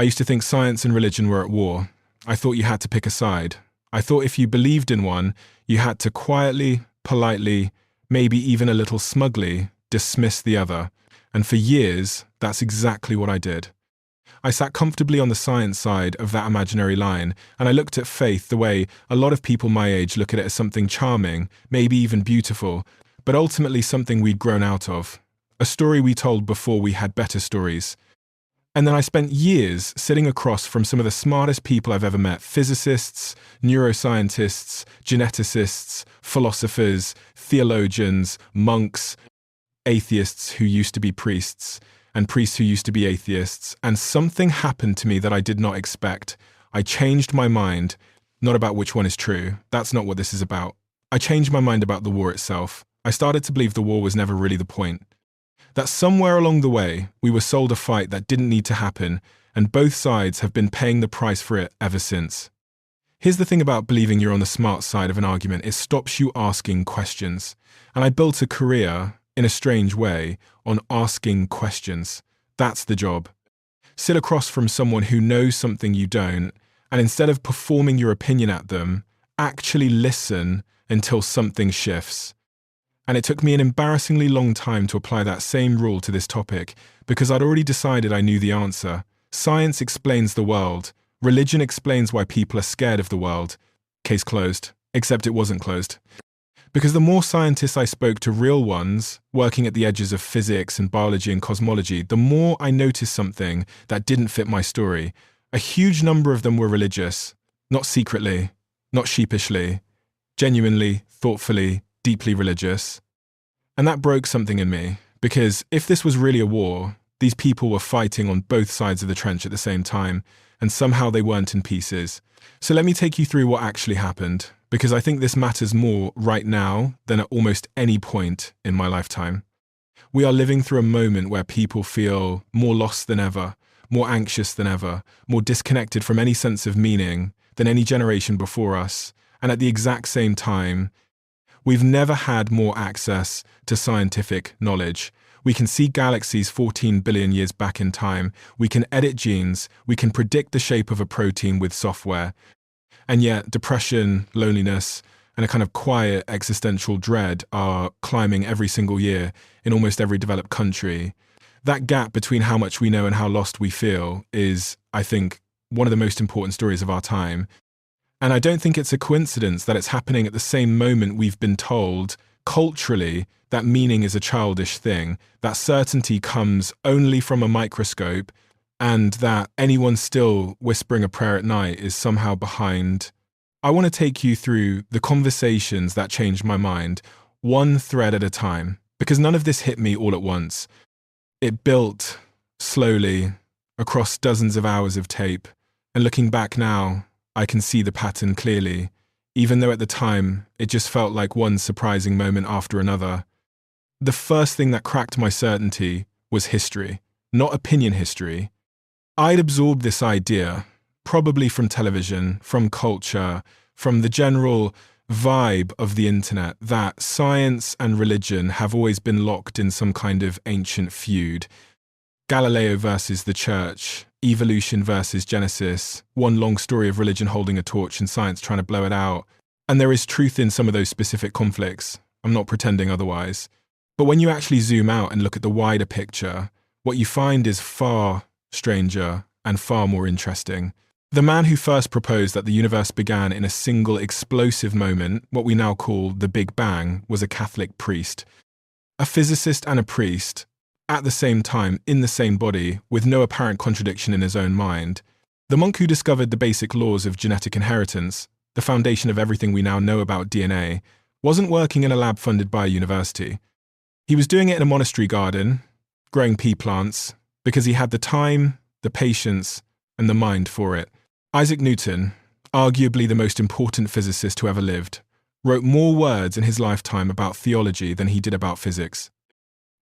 I used to think science and religion were at war. I thought you had to pick a side. I thought if you believed in one, you had to quietly, politely, maybe even a little smugly, dismiss the other. And for years, that's exactly what I did. I sat comfortably on the science side of that imaginary line, and I looked at faith the way a lot of people my age look at it as something charming, maybe even beautiful, but ultimately something we'd grown out of. A story we told before we had better stories. And then I spent years sitting across from some of the smartest people I've ever met: physicists, neuroscientists, geneticists, philosophers, theologians, monks, atheists who used to be priests, and priests who used to be atheists, and something happened to me that I did not expect. I changed my mind, not about which one is true. That's not what this is about. I changed my mind about the war itself. I started to believe the war was never really the point. That somewhere along the way, we were sold a fight that didn't need to happen, and both sides have been paying the price for it ever since. Here's the thing about believing you're on the smart side of an argument: it stops you asking questions. And I built a career, in a strange way, on asking questions. That's the job. Sit across from someone who knows something you don't, and instead of performing your opinion at them, actually listen until something shifts. And it took me an embarrassingly long time to apply that same rule to this topic, because I'd already decided I knew the answer. Science explains the world. Religion explains why people are scared of the world. Case closed. Except it wasn't closed. Because the more scientists I spoke to, real ones, working at the edges of physics and biology and cosmology, the more I noticed something that didn't fit my story. A huge number of them were religious. Not secretly, not sheepishly, genuinely, thoughtfully, deeply religious. And that broke something in me, because if this was really a war, these people were fighting on both sides of the trench at the same time, and somehow they weren't in pieces. So let me take you through what actually happened, because I think this matters more right now than at almost any point in my lifetime. We are living through a moment where people feel more lost than ever, more anxious than ever, more disconnected from any sense of meaning than any generation before us, and at the exact same time, we've never had more access to scientific knowledge. We can see galaxies 14 billion years back in time. We can edit genes. We can predict the shape of a protein with software. And yet, depression, loneliness, and a kind of quiet existential dread are climbing every single year in almost every developed country. That gap between how much we know and how lost we feel is, I think, one of the most important stories of our time. And I don't think it's a coincidence that it's happening at the same moment we've been told, culturally, that meaning is a childish thing, that certainty comes only from a microscope, and that anyone still whispering a prayer at night is somehow behind. I want to take you through the conversations that changed my mind, one thread at a time, because none of this hit me all at once. It built slowly across dozens of hours of tape, and looking back now, I can see the pattern clearly, even though at the time it just felt like one surprising moment after another. The first thing that cracked my certainty was history, not opinion history. I'd absorbed this idea, probably from television, from culture, from the general vibe of the internet, that science and religion have always been locked in some kind of ancient feud. Galileo versus the church, evolution versus Genesis, one long story of religion holding a torch and science trying to blow it out. And there is truth in some of those specific conflicts. I'm not pretending otherwise. But when you actually zoom out and look at the wider picture, what you find is far stranger and far more interesting. The man who first proposed that the universe began in a single explosive moment, what we now call the Big Bang, was a Catholic priest. A physicist and a priest, at the same time, in the same body, with no apparent contradiction in his own mind. The monk who discovered the basic laws of genetic inheritance, the foundation of everything we now know about DNA, wasn't working in a lab funded by a university. He was doing it in a monastery garden, growing pea plants, because he had the time, the patience, and the mind for it. Isaac Newton, arguably the most important physicist who ever lived, wrote more words in his lifetime about theology than he did about physics.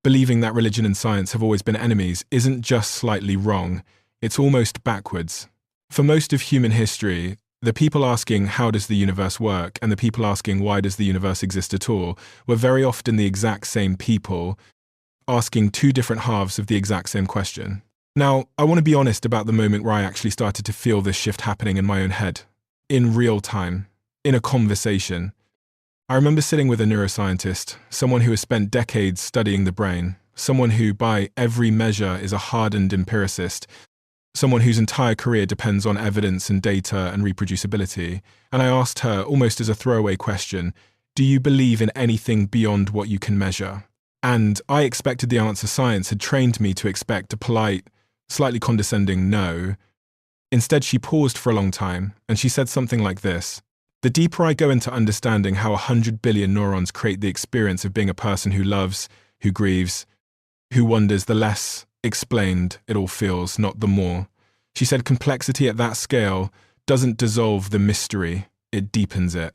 Believing that religion and science have always been enemies isn't just slightly wrong, it's almost backwards. For most of human history, the people asking how does the universe work and the people asking why does the universe exist at all were very often the exact same people asking two different halves of the exact same question. Now, I want to be honest about the moment where I actually started to feel this shift happening in my own head, in real time, in a conversation. I remember sitting with a neuroscientist, someone who has spent decades studying the brain, someone who, by every measure, is a hardened empiricist, someone whose entire career depends on evidence and data and reproducibility. And I asked her, almost as a throwaway question, do you believe in anything beyond what you can measure? And I expected the answer science had trained me to expect a polite, slightly condescending no. Instead, she paused for a long time, and she said something like this. The deeper I go into understanding how 100 billion neurons create the experience of being a person who loves, who grieves, who wonders, the less explained it all feels, not the more. She said complexity at that scale doesn't dissolve the mystery, it deepens it.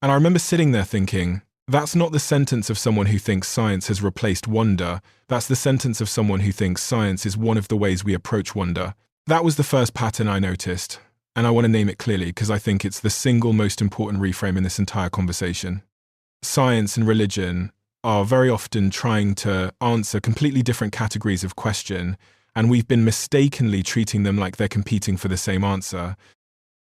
And I remember sitting there thinking, that's not the sentence of someone who thinks science has replaced wonder. That's the sentence of someone who thinks science is one of the ways we approach wonder. That was the first pattern I noticed, and I want to name it clearly because I think it's the single most important reframe in this entire conversation. Science and religion are very often trying to answer completely different categories of question, and we've been mistakenly treating them like they're competing for the same answer.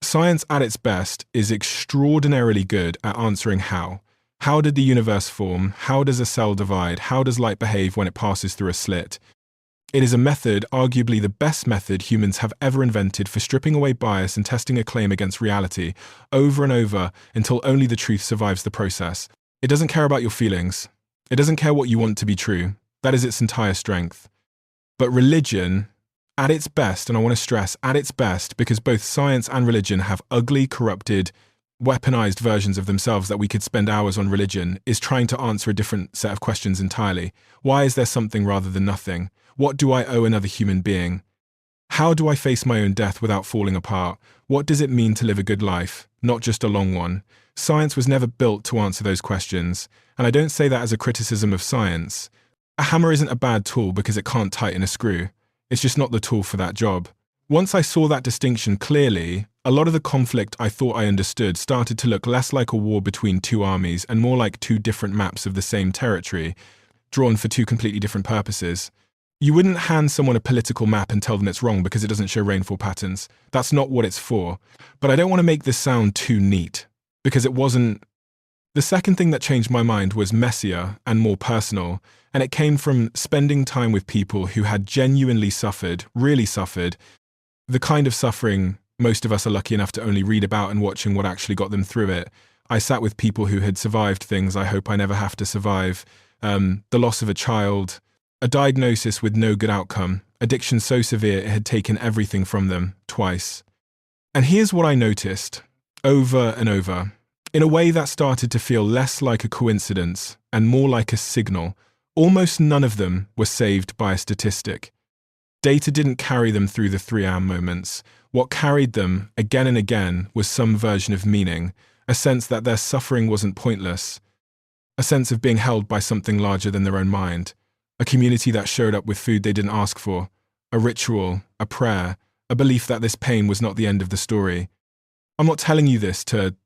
Science at its best is extraordinarily good at answering how. How did the universe form? How does a cell divide? How does light behave when it passes through a slit? It is a method, arguably the best method humans have ever invented for stripping away bias and testing a claim against reality, over and over until only the truth survives the process. It doesn't care about your feelings. It doesn't care what you want to be true. That is its entire strength. But religion, at its best, and I want to stress, at its best, because both science and religion have ugly, corrupted, weaponized versions of themselves that we could spend hours on, religion is trying to answer a different set of questions entirely. Why is there something rather than nothing? What do I owe another human being? How do I face my own death without falling apart? What does it mean to live a good life, not just a long one? Science was never built to answer those questions, and I don't say that as a criticism of science. A hammer isn't a bad tool because it can't tighten a screw. It's just not the tool for that job. Once I saw that distinction clearly, a lot of the conflict I thought I understood started to look less like a war between two armies and more like two different maps of the same territory, drawn for two completely different purposes. You wouldn't hand someone a political map and tell them it's wrong because it doesn't show rainfall patterns. That's not what it's for. But I don't want to make this sound too neat, because it wasn't. The second thing that changed my mind was messier and more personal, and it came from spending time with people who had genuinely suffered, really suffered, the kind of suffering most of us are lucky enough to only read about and watching what actually got them through it. I sat with people who had survived things I hope I never have to survive, the loss of a child, a diagnosis with no good outcome, addiction so severe it had taken everything from them, twice. And here's what I noticed, over and over, in a way that started to feel less like a coincidence and more like a signal. Almost none of them were saved by a statistic. Data didn't carry them through the 3 hour moments. What carried them, again and again, was some version of meaning, a sense that their suffering wasn't pointless, a sense of being held by something larger than their own mind, a community that showed up with food they didn't ask for, a ritual, a prayer, a belief that this pain was not the end of the story. I'm not telling you this to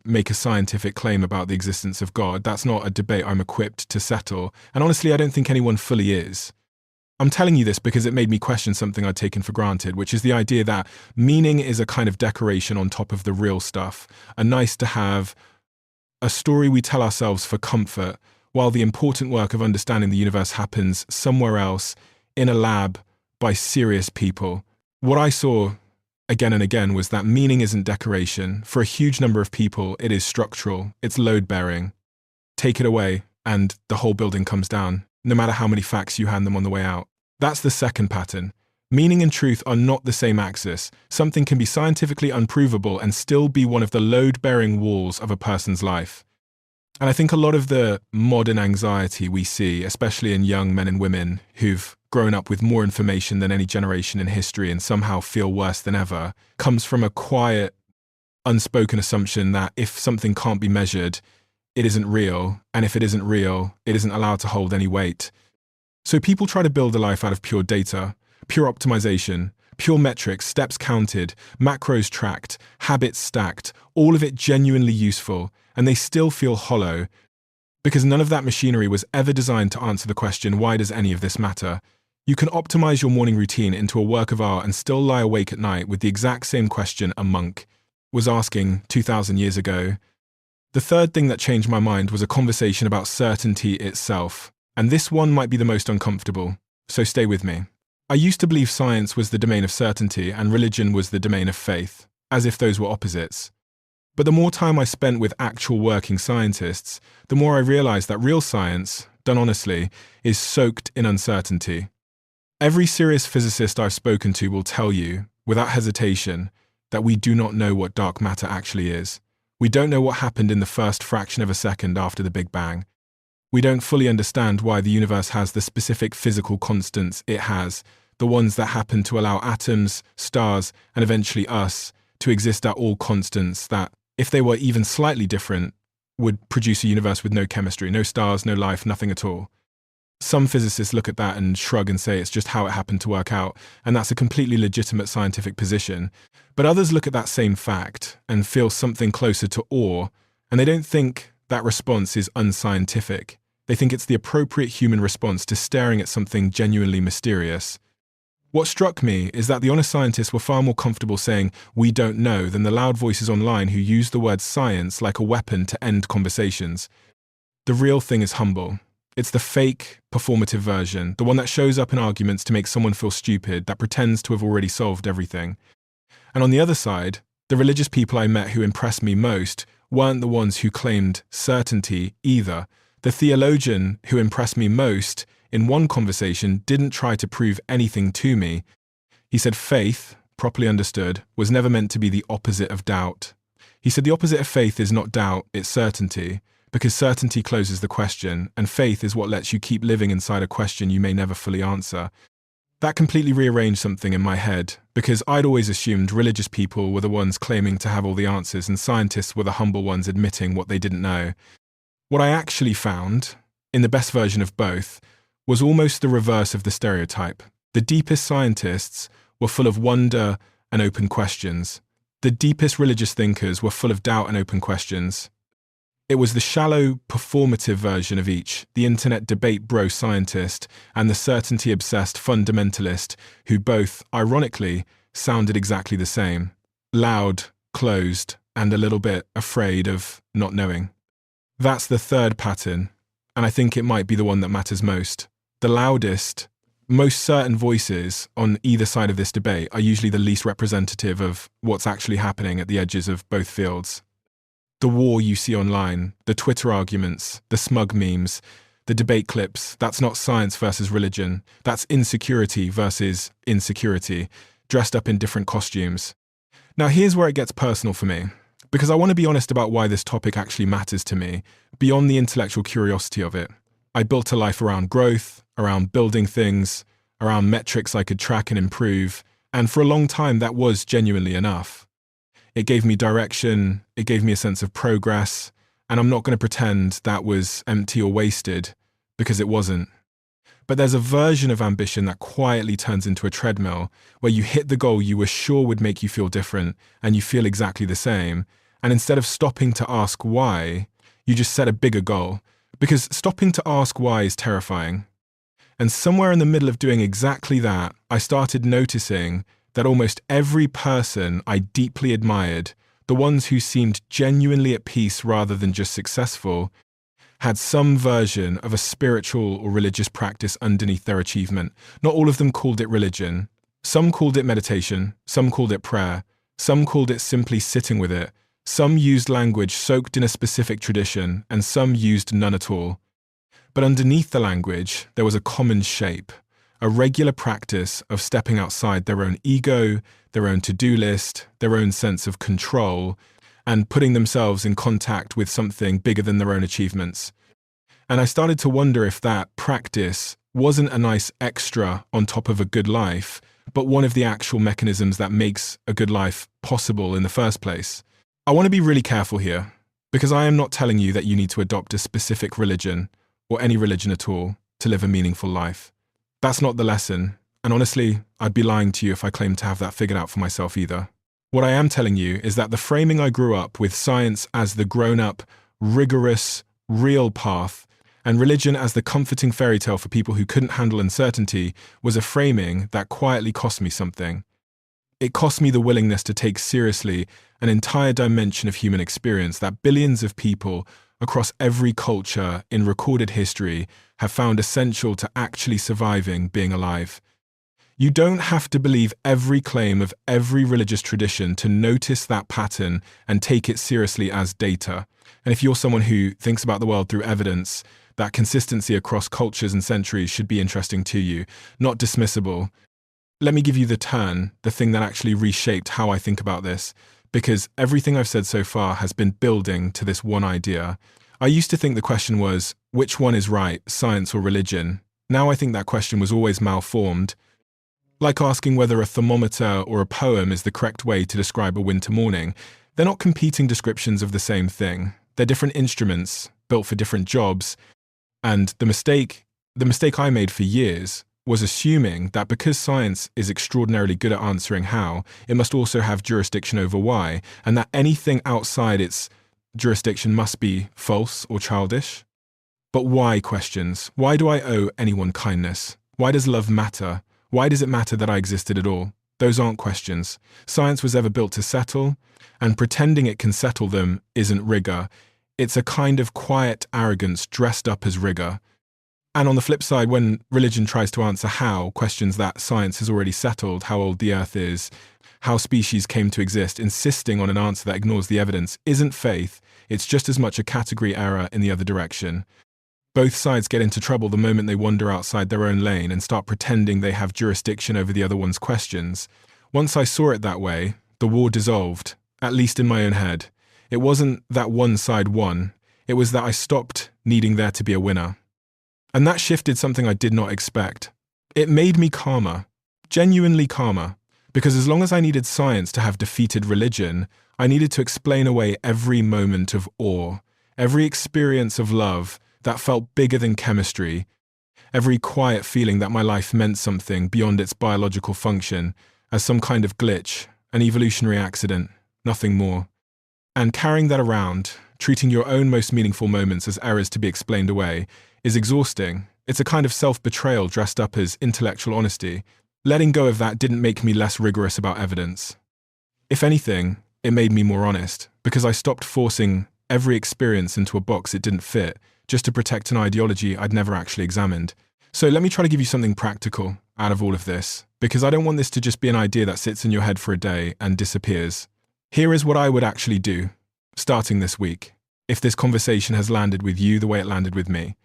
make a scientific claim about the existence of God. That's not a debate I'm equipped to settle, and honestly, I don't think anyone fully is. I'm telling you this because it made me question something I'd taken for granted, which is the idea that meaning is a kind of decoration on top of the real stuff, a nice to have, a story we tell ourselves for comfort, while the important work of understanding the universe happens somewhere else, in a lab, by serious people. What I saw again and again was that meaning isn't decoration. For a huge number of people, it is structural, it's load-bearing. Take it away, and the whole building comes down, no matter how many facts you hand them on the way out. That's the second pattern. Meaning and truth are not the same axis. Something can be scientifically unprovable and still be one of the load-bearing walls of a person's life. And I think a lot of the modern anxiety we see, especially in young men and women who've grown up with more information than any generation in history and somehow feel worse than ever, comes from a quiet, unspoken assumption that if something can't be measured, it isn't real, and if it isn't real, it isn't allowed to hold any weight. So people try to build a life out of pure data, pure optimization, pure metrics, steps counted, macros tracked, habits stacked, all of it genuinely useful, and they still feel hollow, because none of that machinery was ever designed to answer the question, why does any of this matter? You can optimize your morning routine into a work of art and still lie awake at night with the exact same question a monk was asking 2,000 years ago. The third thing that changed my mind was a conversation about certainty itself, and this one might be the most uncomfortable, so stay with me. I used to believe science was the domain of certainty and religion was the domain of faith, as if those were opposites. But the more time I spent with actual working scientists, the more I realized that real science, done honestly, is soaked in uncertainty. Every serious physicist I've spoken to will tell you, without hesitation, that we do not know what dark matter actually is. We don't know what happened in the first fraction of a second after the Big Bang. We don't fully understand why the universe has the specific physical constants it has, the ones that happen to allow atoms, stars, and eventually us to exist at all constants that, if they were even slightly different, would produce a universe with no chemistry, no stars, no life, nothing at all. Some physicists look at that and shrug and say it's just how it happened to work out, and that's a completely legitimate scientific position. But others look at that same fact and feel something closer to awe, and they don't think that response is unscientific. They think it's the appropriate human response to staring at something genuinely mysterious. What struck me is that the honest scientists were far more comfortable saying, "we don't know," than the loud voices online who use the word science like a weapon to end conversations. The real thing is humble. It's the fake, performative version, the one that shows up in arguments to make someone feel stupid, that pretends to have already solved everything. And on the other side, the religious people I met who impressed me most weren't the ones who claimed certainty either. The theologian who impressed me most in one conversation didn't try to prove anything to me. He said faith, properly understood, was never meant to be the opposite of doubt. He said the opposite of faith is not doubt, it's certainty. Because certainty closes the question, and faith is what lets you keep living inside a question you may never fully answer. That completely rearranged something in my head, because I'd always assumed religious people were the ones claiming to have all the answers and scientists were the humble ones admitting what they didn't know. What I actually found, in the best version of both, was almost the reverse of the stereotype. The deepest scientists were full of wonder and open questions. The deepest religious thinkers were full of doubt and open questions. It was the shallow, performative version of each, the internet debate bro scientist and the certainty-obsessed fundamentalist, who both, ironically, sounded exactly the same. Loud, closed, and a little bit afraid of not knowing. That's the third pattern, and I think it might be the one that matters most. The loudest, most certain voices on either side of this debate are usually the least representative of what's actually happening at the edges of both fields. The war you see online, the Twitter arguments, the smug memes, the debate clips, that's not science versus religion. That's insecurity versus insecurity, dressed up in different costumes. Now here's where it gets personal for me, because I want to be honest about why this topic actually matters to me, beyond the intellectual curiosity of it. I built a life around growth, around building things, around metrics I could track and improve, and for a long time that was genuinely enough. It gave me direction, it gave me a sense of progress, and I'm not going to pretend that was empty or wasted, because it wasn't. But there's a version of ambition that quietly turns into a treadmill, where you hit the goal you were sure would make you feel different, and you feel exactly the same, and instead of stopping to ask why, you just set a bigger goal, because stopping to ask why is terrifying. And somewhere in the middle of doing exactly that, I started noticing that almost every person I deeply admired, the ones who seemed genuinely at peace rather than just successful, had some version of a spiritual or religious practice underneath their achievement. Not all of them called it religion. Some called it meditation, some called it prayer, some called it simply sitting with it, some used language soaked in a specific tradition, and some used none at all. But underneath the language, there was a common shape. A regular practice of stepping outside their own ego, their own to-do list, their own sense of control, and putting themselves in contact with something bigger than their own achievements. And I started to wonder if that practice wasn't a nice extra on top of a good life, but one of the actual mechanisms that makes a good life possible in the first place. I want to be really careful here, because I am not telling you that you need to adopt a specific religion, or any religion at all, to live a meaningful life. That's not the lesson, and honestly, I'd be lying to you if I claimed to have that figured out for myself either. What I am telling you is that the framing I grew up with science as the grown-up, rigorous, real path, And religion as the comforting fairy tale for people who couldn't handle uncertainty was a framing that quietly cost me something. It cost me the willingness to take seriously an entire dimension of human experience that billions of people across every culture in recorded history have found essential to actually surviving being alive. You don't have to believe every claim of every religious tradition to notice that pattern and take it seriously as data. And if you're someone who thinks about the world through evidence, that consistency across cultures and centuries should be interesting to you, not dismissible. Let me give you the thing that actually reshaped how I think about this, because everything I've said so far has been building to this one idea. I used to think the question was, which one is right, science or religion? Now I think that question was always malformed. Like asking whether a thermometer or a poem is the correct way to describe a winter morning. They're not competing descriptions of the same thing. They're different instruments, built for different jobs. And the mistake I made for years was assuming that because science is extraordinarily good at answering how, it must also have jurisdiction over why, and that anything outside its jurisdiction must be false or childish. But why questions? Why do I owe anyone kindness? Why does love matter? Why does it matter that I existed at all? Those aren't questions. Science was ever built to settle, and pretending it can settle them isn't rigor. It's a kind of quiet arrogance dressed up as rigor. And on the flip side, when religion tries to answer how, questions that science has already settled, how old the earth is, how species came to exist, insisting on an answer that ignores the evidence, isn't faith. It's just as much a category error in the other direction. Both sides get into trouble the moment they wander outside their own lane and start pretending they have jurisdiction over the other one's questions. Once I saw it that way, the war dissolved, at least in my own head. It wasn't that one side won, it was that I stopped needing there to be a winner. And that shifted something I did not expect. It made me calmer, genuinely calmer, because as long as I needed science to have defeated religion, I needed to explain away every moment of awe, every experience of love that felt bigger than chemistry, every quiet feeling that my life meant something beyond its biological function, as some kind of glitch, an evolutionary accident, nothing more. And carrying that around, treating your own most meaningful moments as errors to be explained away, is exhausting. It's a kind of self-betrayal dressed up as intellectual honesty. Letting go of that didn't make me less rigorous about evidence. If anything, it made me more honest, because I stopped forcing every experience into a box it didn't fit, just to protect an ideology I'd never actually examined. So let me try to give you something practical out of all of this, because I don't want this to just be an idea that sits in your head for a day and disappears. Here is what I would actually do, starting this week, if this conversation has landed with you the way it landed with me.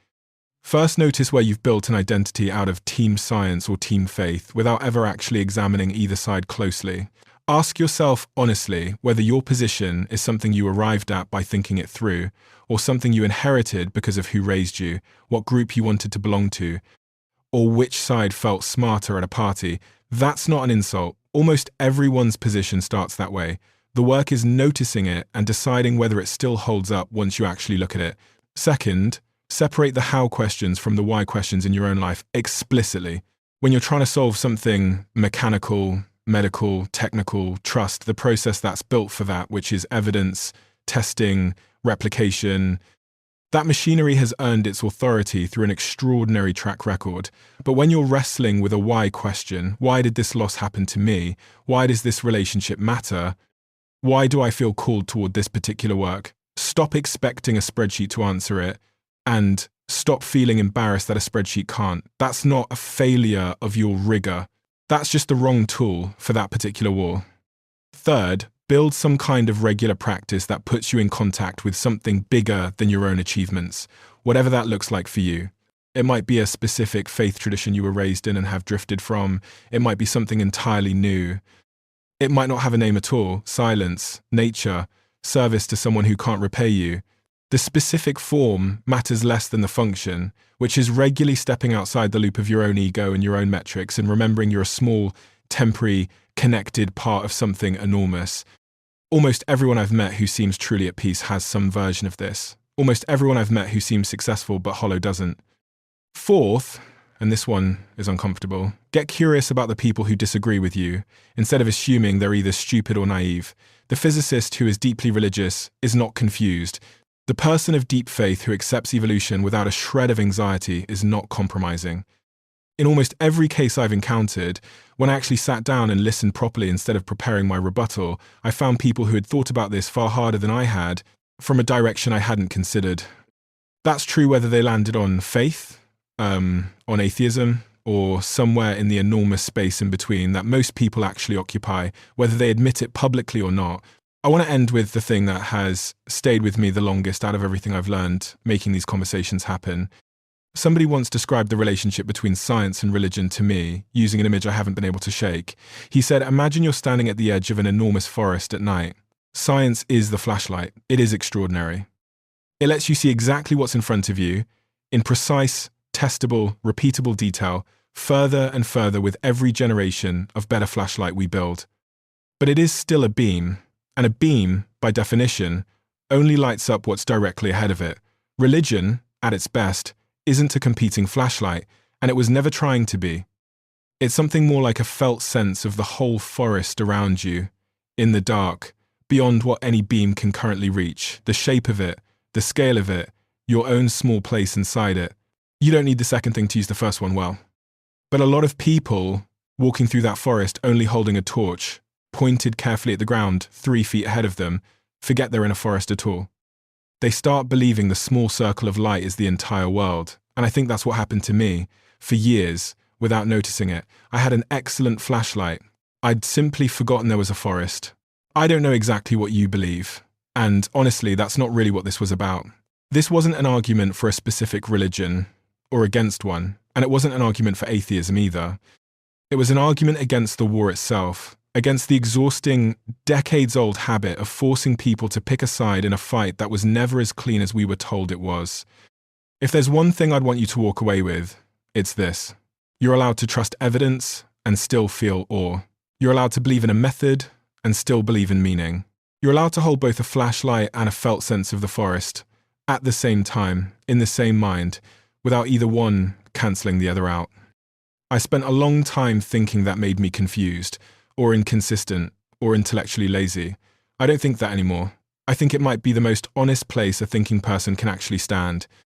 First, notice where you've built an identity out of team science or team faith without ever actually examining either side closely. Ask yourself honestly whether your position is something you arrived at by thinking it through, or something you inherited because of who raised you, what group you wanted to belong to, or which side felt smarter at a party. That's not an insult. Almost everyone's position starts that way. The work is noticing it and deciding whether it still holds up once you actually look at it. Second, separate the how questions from the why questions in your own life explicitly. When you're trying to solve something mechanical, medical, technical, trust the process that's built for that, which is evidence, testing, replication. That machinery has earned its authority through an extraordinary track record. But when you're wrestling with a why question, why did this loss happen to me? Why does this relationship matter? Why do I feel called toward this particular work? Stop expecting a spreadsheet to answer it, and stop feeling embarrassed that a spreadsheet can't. That's not a failure of your rigor. That's just the wrong tool for that particular war. Third, build some kind of regular practice that puts you in contact with something bigger than your own achievements, whatever that looks like for you. It might be a specific faith tradition you were raised in and have drifted from. It might be something entirely new. It might not have a name at all: silence, nature, service to someone who can't repay you. The specific form matters less than the function, which is regularly stepping outside the loop of your own ego and your own metrics and remembering you're a small, temporary, connected part of something enormous. Almost everyone I've met who seems truly at peace has some version of this. Almost everyone I've met who seems successful but hollow doesn't. Fourth, and this one is uncomfortable, get curious about the people who disagree with you, instead of assuming they're either stupid or naive. The physicist who is deeply religious is not confused. The person of deep faith who accepts evolution without a shred of anxiety is not compromising. In almost every case I've encountered, when I actually sat down and listened properly instead of preparing my rebuttal, I found people who had thought about this far harder than I had, from a direction I hadn't considered. That's true whether they landed on faith, on atheism, or somewhere in the enormous space in between that most people actually occupy, whether they admit it publicly or not. I want to end with the thing that has stayed with me the longest out of everything I've learned making these conversations happen. Somebody once described the relationship between science and religion to me, using an image I haven't been able to shake. He said, imagine you're standing at the edge of an enormous forest at night. Science is the flashlight. It is extraordinary. It lets you see exactly what's in front of you, in precise, testable, repeatable detail, further and further with every generation of better flashlight we build. But it is still a beam, and a beam, by definition, only lights up what's directly ahead of it. Religion, at its best, isn't a competing flashlight, and it was never trying to be. It's something more like a felt sense of the whole forest around you, in the dark, beyond what any beam can currently reach, the shape of it, the scale of it, your own small place inside it. You don't need the second thing to use the first one well. But a lot of people walking through that forest only holding a torch, pointed carefully at the ground 3 feet ahead of them, forget they're in a forest at all. They start believing the small circle of light is the entire world. And I think that's what happened to me. For years, without noticing it, I had an excellent flashlight. I'd simply forgotten there was a forest. I don't know exactly what you believe. And honestly, that's not really what this was about. This wasn't an argument for a specific religion, or against one, and it wasn't an argument for atheism either. It was an argument against the war itself, against the exhausting, decades-old habit of forcing people to pick a side in a fight that was never as clean as we were told it was. If there's one thing I'd want you to walk away with, it's this. You're allowed to trust evidence and still feel awe. You're allowed to believe in a method and still believe in meaning. You're allowed to hold both a flashlight and a felt sense of the forest at the same time, in the same mind, without either one cancelling the other out. I spent a long time thinking that made me confused, or inconsistent, or intellectually lazy. I don't think that anymore. I think it might be the most honest place a thinking person can actually stand.